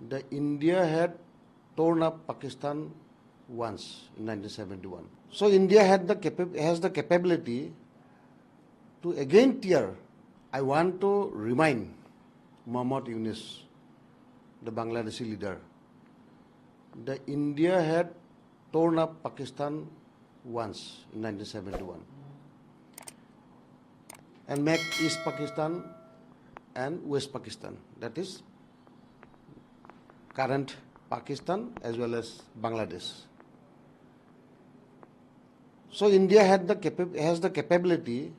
The India had torn up Pakistan once in 1971. So India has the capability to again tear. I want to remind Muhammad Yunus, the Bangladeshi leader, that India had torn up Pakistan once in 1971 and make East Pakistan and West Pakistan, that is current Pakistan as well as Bangladesh. So India has the capability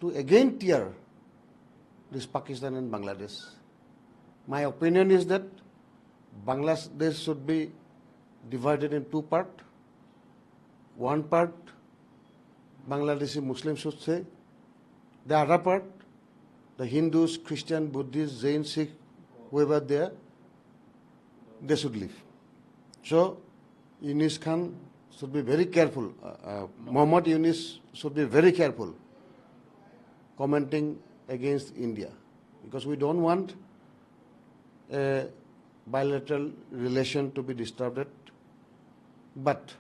to again tear this Pakistan and Bangladesh. My opinion is that Bangladesh should be divided in two parts. One part, Bangladeshi Muslims should say. The other part, the Hindus, Christian, Buddhists, Jain, Sikh, whoever they should live. So Yunus Khan should be very careful. Muhammad Yunus should be very careful commenting against India, because we don't want a bilateral relation to be disturbed. But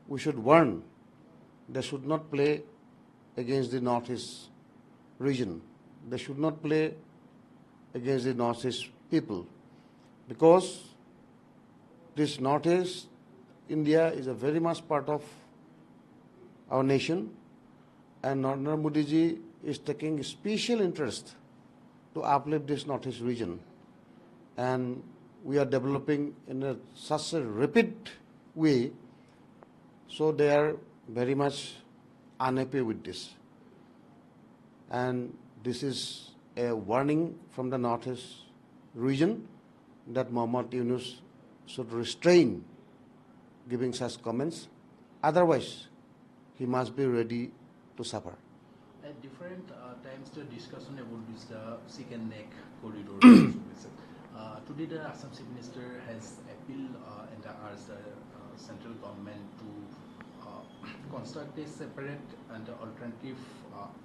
we should warn they should not play against the Northeast region. They should not play against the Northeast people, because this Northeast India is a very much part of our nation, and Narendra Modi ji is taking special interest to uplift this Northeast region. And we are developing in such a rapid way, so they are very much unhappy with this. And this is a warning from the Northeast region that Muhammad Yunus should restrain giving such comments. Otherwise, he must be ready to suffer. At different times, the discussion about this chicken neck corridor. Today, the Assam Chief Minister has appealed and asked the central government to construct a separate and alternative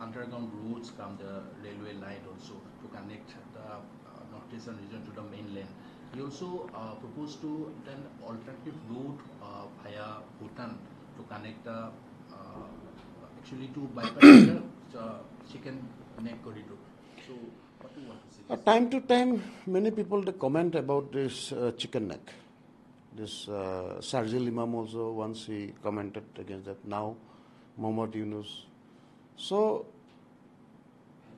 underground routes from the railway line also to connect the northeastern region to the mainland. He also proposed to an alternative route via Bhutan to connect actually to bypass the chicken neck corridor. So, what do you want to say? Time to time, many people they comment about this chicken neck. This Sharjil Imam also once he commented against that. Now, Muhammad Yunus. So,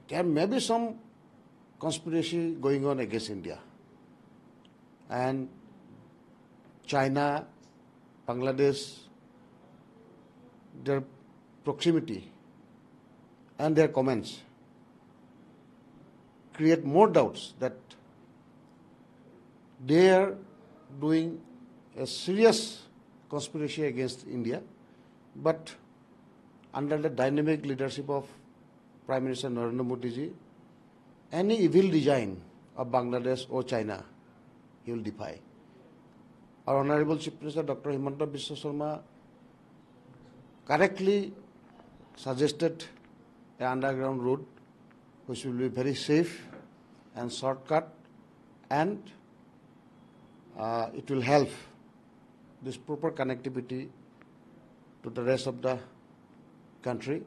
there may be some conspiracy going on against India. And China, Bangladesh, their proximity and their comments create more doubts that they are doing a serious conspiracy against India, but under the dynamic leadership of Prime Minister Narendra Modi ji, any evil design of Bangladesh or China, he will defy. Our Honorable Chief Minister Dr. Himanta Biswa Sarma correctly suggested an underground road which will be very safe and shortcut, and it will help this proper connectivity to the rest of the country,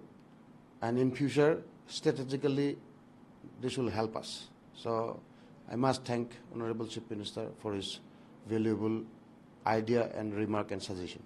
and in future strategically this will help us. So I must thank Honorable Chief Minister for his valuable idea and remark and suggestion.